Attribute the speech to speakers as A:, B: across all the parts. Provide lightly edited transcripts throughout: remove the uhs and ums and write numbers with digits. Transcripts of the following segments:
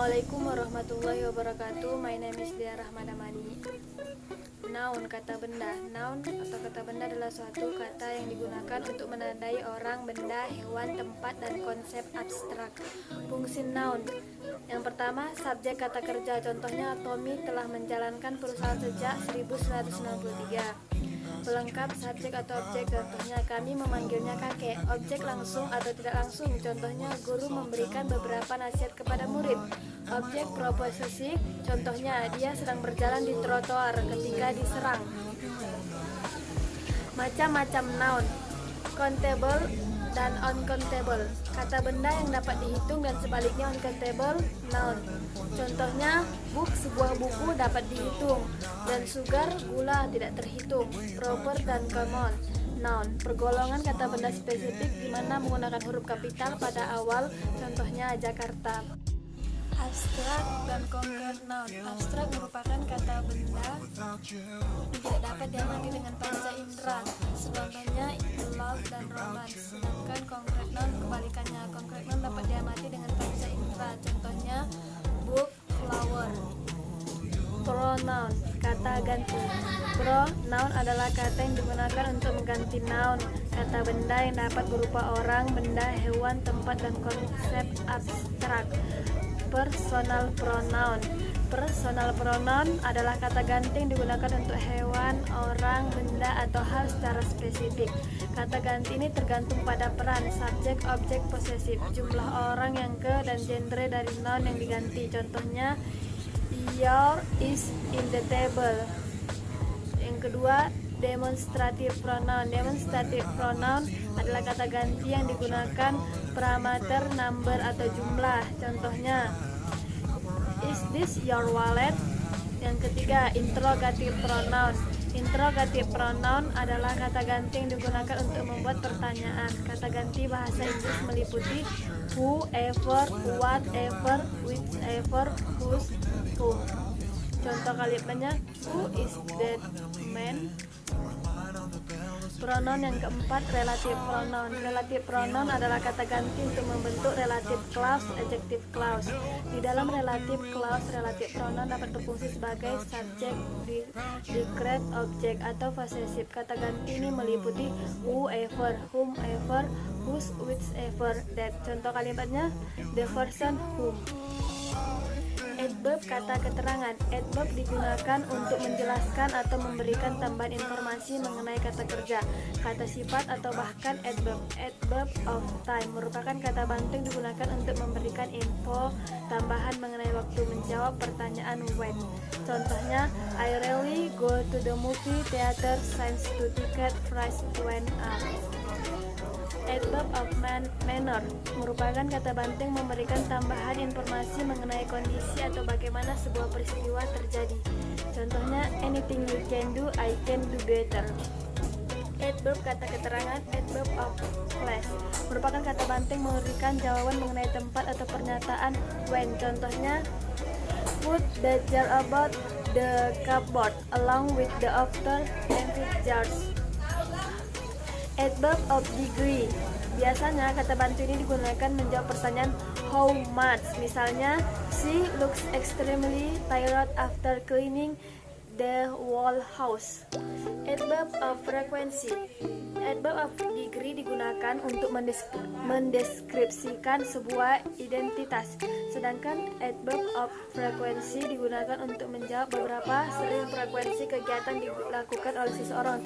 A: Assalamualaikum warahmatullahi wabarakatuh. My name is Dia Rahmadamani. Noun, kata benda. Noun atau kata benda adalah suatu kata yang digunakan untuk menandai orang, benda, hewan, tempat, dan konsep abstrak. Fungsi noun. Yang pertama, subjek kata kerja. Contohnya, Tommy telah menjalankan perusahaan sejak 1993. Pelengkap subjek atau objek. Contohnya, kami memanggilnya kakek. Objek langsung atau tidak langsung. Contohnya, guru memberikan beberapa nasihat kepada murid. Objek proposisi. Contohnya, dia sedang berjalan di trotoar ketika diserang. Macam-macam noun. Countable dan uncountable. Kata benda yang dapat dihitung dan sebaliknya uncountable noun. Contohnya, book, sebuah buku dapat dihitung, dan sugar, gula, tidak terhitung. Proper dan common noun. Pergolongan kata benda spesifik di mana menggunakan huruf kapital pada awal. Contohnya, Jakarta. Abstrak dan konkret noun. Abstrak merupakan kata benda yang tidak dapat diamati dengan panca indera, contohnya love dan romance. Sedangkan konkret noun kebalikannya. Konkret noun dapat diamati dengan panca indera, contohnya book, flower. Pronoun, kata ganti. Pronoun adalah kata yang digunakan untuk mengganti noun, kata benda yang dapat berupa orang, benda, hewan, tempat, dan konsep abstrak. Personal pronoun. Personal pronoun adalah kata ganti yang digunakan untuk hewan, orang, benda, atau hal secara spesifik. Kata ganti ini tergantung pada peran, subjek, objek, posesif, jumlah orang yang ke, dan genre dari noun yang diganti. Contohnya, your is in the table. Yang kedua, demonstrative pronoun. Demonstrative pronoun adalah kata ganti yang digunakan parameter number atau jumlah. Contohnya, is this your wallet? Yang ketiga, interrogative pronoun. Interrogative pronoun adalah kata ganti yang digunakan untuk membuat pertanyaan. Kata ganti bahasa Inggris meliputi whoever, whatever, whichever, whose, who. Contoh kalimatnya, who is that man? Pronoun yang keempat, relative pronoun. Relative pronoun adalah kata ganti untuk membentuk relative clause, adjective clause. Di dalam relative clause, relative pronoun dapat berfungsi sebagai subjek, decreed, object, atau possessive. Kata ganti ini meliputi whoever, whomever, whose, whichever, that. Contoh kalimatnya, the person whom. Adverb, kata keterangan. Adverb digunakan untuk menjelaskan atau memberikan tambahan informasi mengenai kata kerja, kata sifat, atau bahkan adverb. Adverb of time merupakan kata bantu yang digunakan untuk memberikan info tambahan mengenai waktu menjawab pertanyaan when. Contohnya, I rarely go to the movie theater since the ticket price went up. Adverb of manner merupakan kata bantu yang memberikan tambahan informasi mengenai kondisi atau bagaimana sebuah peristiwa terjadi. Contohnya, anything you can do, I can do better. Adverb, kata keterangan. Adverb of place merupakan kata bantu yang memberikan jawaban mengenai tempat atau pernyataan when. Contohnya, put the jar about the cupboard along with the after empty jars. Adverb of degree. Biasanya kata bantu ini digunakan menjawab pertanyaan how much. Misalnya, she looks extremely tired after cleaning the whole house. Adverb of frequency. Adverb of degree digunakan untuk mendeskripsikan sebuah identitas, sedangkan adverb of frequency digunakan untuk menjawab beberapa sering frekuensi kegiatan dilakukan oleh seseorang.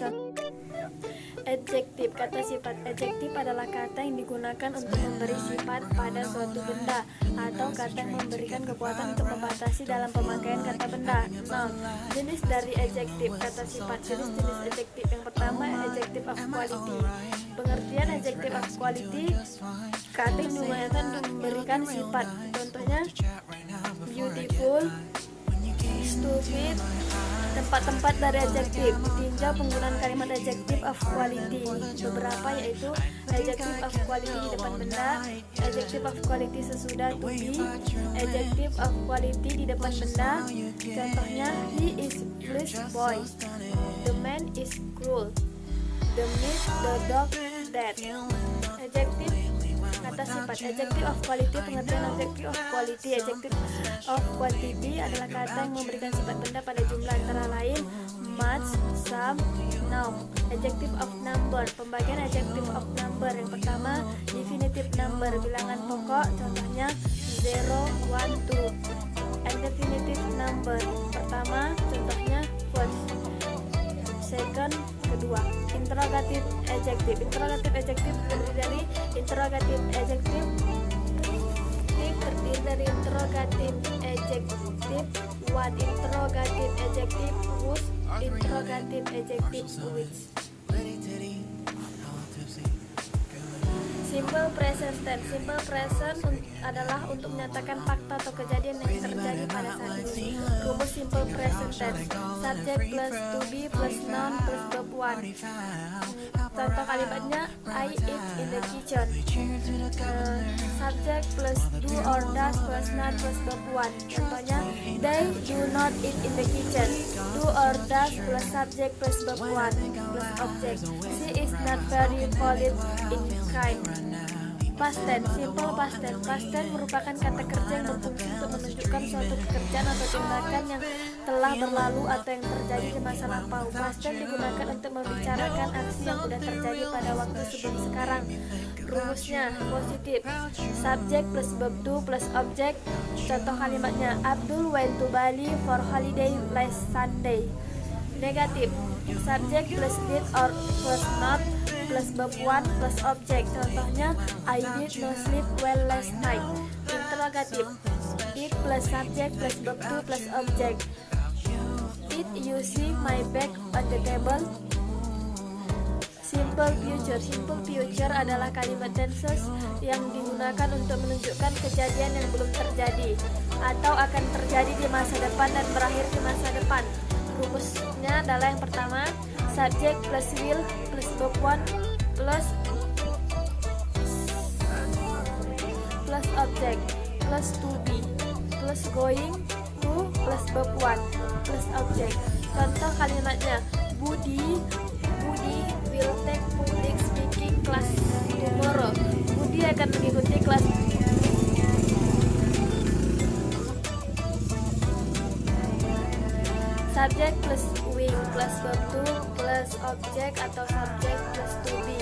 A: Adjektif, kata sifat. Adjektif adalah kata yang digunakan untuk memberi sifat pada suatu benda atau kata yang memberikan kekuatan untuk membatasi dalam pemakaian kata benda. Noun. Jenis dari adjektif, kata sifat. Jenis-jenis adjektif. Yang pertama, adjective of quality. Pengertian adjective of quality, kata yang digunakan untuk memberikan sifat. Contohnya, beautiful, stupid. Tempat-tempat dari adjektif. Tinjau penggunaan kalimat adjective of quality. Beberapa yaitu adjective of quality di depan benda, adjective of quality sesudah to be, adjective of quality di depan benda. Contohnya, he is foolish boy, the man is cruel, the meat, the dog, that. Adjective kata sifat. Adjective of quality, pengertian adjective of quality. Adjective of quantity adalah kata yang memberikan sifat benda pada jumlah, antara lain much, some, now. Adjective of number, pembagian adjective of number. Yang pertama, definitive number, bilangan pokok, contohnya 0, 1, 2. Indefinitive number, pertama, contohnya first. Second, kedua. Interrogative adjective. Interrogative adjective terdiri dari interrogative adjective what, interrogative adjective whose, interrogative adjective which. Simple present tense. Simple present adalah untuk menyatakan fakta atau kejadian yang terjadi pada saat ini. Rumus simple present tense: subject plus to be plus noun plus verb one. Contoh kalimatnya, I eat in the kitchen. Subject plus do or does plus noun plus verb one. Contohnya, they do not eat in the kitchen. Do or does plus subject plus verb one plus object. She is not very polite in kind. Past tense, simple past tense. Past tense merupakan kata kerja yang berfungsi untuk menunjukkan suatu pekerjaan atau tindakan yang telah berlalu atau yang terjadi di masa lampau. Past tense digunakan untuk membicarakan aksi yang sudah terjadi pada waktu sebelum sekarang. Rumusnya positif: subject plus verb to plus object. Contoh kalimatnya, Abdul went to Bali for holiday last Sunday. Negatif: subject plus did or plus not plus verb one plus object. Contohnya, I did not sleep well last night. Interrogatif: it plus subject plus verb to plus object. Did you see my bag on the table? Simple future. Simple future adalah kalimat tenses yang digunakan untuk menunjukkan kejadian yang belum terjadi atau akan terjadi di masa depan dan berakhir di masa depan. Rumusnya adalah yang pertama, subject plus will plus verb one plus object plus to be plus going to plus verb one plus object. Contoh kalimatnya, Budi will take public speaking class tomorrow. Budi akan mengikuti kelas subject plus wing plus verb to plus object atau subject plus to be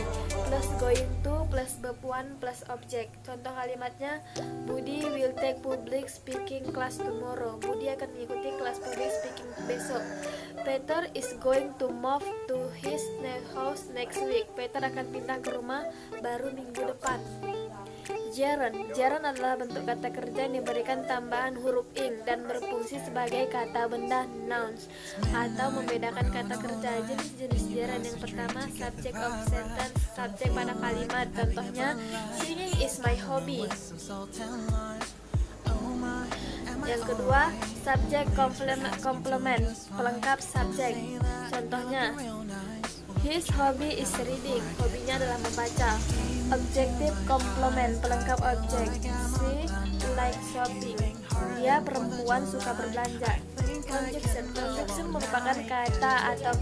A: plus going to plus verb one plus object. Contoh kalimatnya, Budi will take public speaking class tomorrow. Budi akan mengikuti kelas public speaking besok. Peter is going to move to his new house next week. Peter akan pindah ke rumah baru minggu depan. Gerund adalah bentuk kata kerja yang diberikan tambahan huruf ing dan berfungsi sebagai kata benda nouns atau membedakan kata kerja. Jenis-jenis gerund: yang pertama, subject of sentence, subjek pada kalimat. Contohnya, singing is my hobby. Yang kedua, subject complement, pelengkap subjek. Contohnya, his hobby is reading. Hobinya adalah membaca. Objective complement, pelengkap objek. She likes shopping. Dia perempuan suka berbelanja. Conjunction merupakan kata atau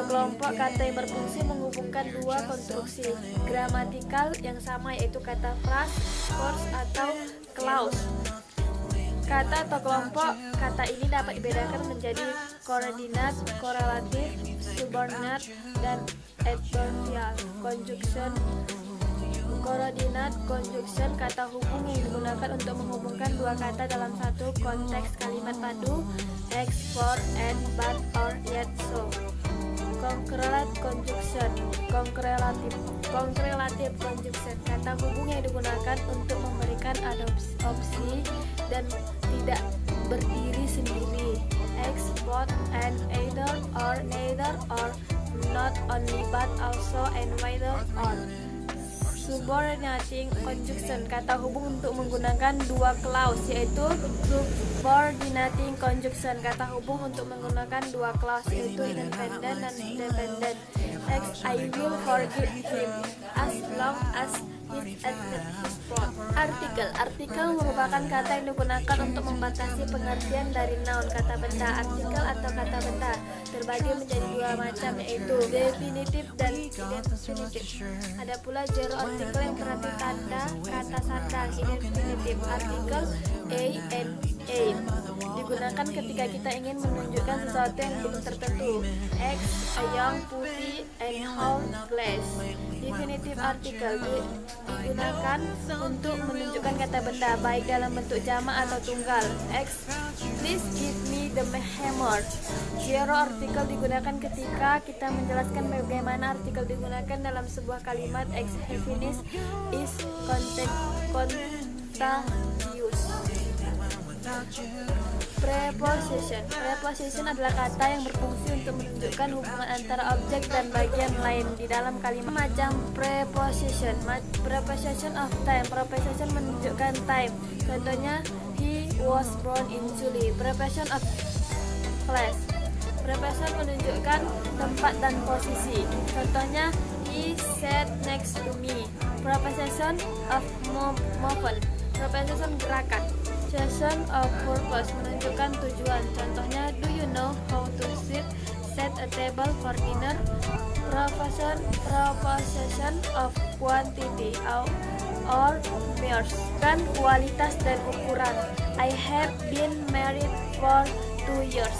A: kelompok kata yang berfungsi menghubungkan dua konstruksi gramatikal yang sama, yaitu kata phrase, force, atau clause. Kata atau kelompok kata ini dapat dibedakan menjadi koordinat, korelatif, subordinat, dan adverbial. Conjunction. Koordinat conjunction, kata hubung yang digunakan untuk menghubungkan dua kata dalam satu konteks kalimat padu, ex, for, and, but, or, yet, so. Concrete conjunction, concrelative conjunction, kata hubung yang digunakan untuk memberikan opsi dan tidak berdiri sendiri, ex, both, and, either, or, neither, or, not only but also, and whether, or. Subordinating conjunction, kata hubung untuk menggunakan dua clause, yaitu subordinating conjunction, kata hubung untuk menggunakan dua clause, yaitu independent dan dependent. X, I will forgive him as long as his at his spot. Artikel merupakan kata yang digunakan untuk membatasi pengertian dari noun, kata benda. Artikel atau kata benda terbagi menjadi dua macam, yaitu definitif dan indefinitif. Ada pula zero artikel yang berarti tanda kata sandang, indefinitif. Artikel a and a digunakan ketika kita ingin menunjukkan sesuatu yang belum tertentu. X, a young pussy, and whole glass. Definitive article digunakan untuk menunjukkan kata benda, baik dalam bentuk jamak atau tunggal. X, please give me the hammer. Zero article digunakan ketika kita menjelaskan bagaimana artikel digunakan dalam sebuah kalimat. X, happiness is contagious. Preposition adalah kata yang berfungsi untuk menunjukkan hubungan antara objek dan bagian lain di dalam kalimat. Macam preposition of time. Preposition menunjukkan time. Contohnya, he was born in July. Preposition of place. Preposition menunjukkan tempat dan posisi. Contohnya, he sat next to me. Preposition of movement. Preposition gerakan. Preposition of purpose menunjukkan tujuan. Contohnya, do you know how to set a table for dinner? Preposition of quantity or measures kan kualitas dan ukuran. I have been married for 2 years.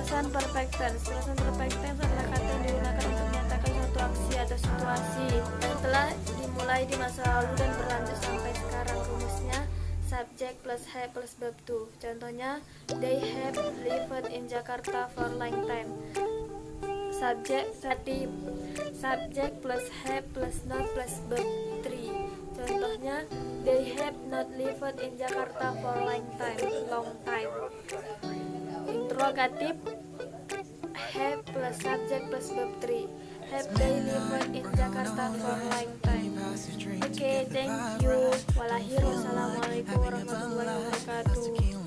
A: Present perfect tense. Present perfect tense adalah kata yang digunakan untuk menyatakan suatu aksi atau situasi yang telah dimulai di masa lalu dan berlanjut sampai sekarang. Rumusnya subject plus have plus verb to. Contohnya, they have lived in Jakarta for long time. Subject plus have plus not plus verb 3. Contohnya, they have not lived in Jakarta for long time. Interrogatif, have plus subject plus verb 3. Have they lived in Jakarta for long time? Okay, thank you. Wassalamualaikum warahmatullahi wabarakatuh.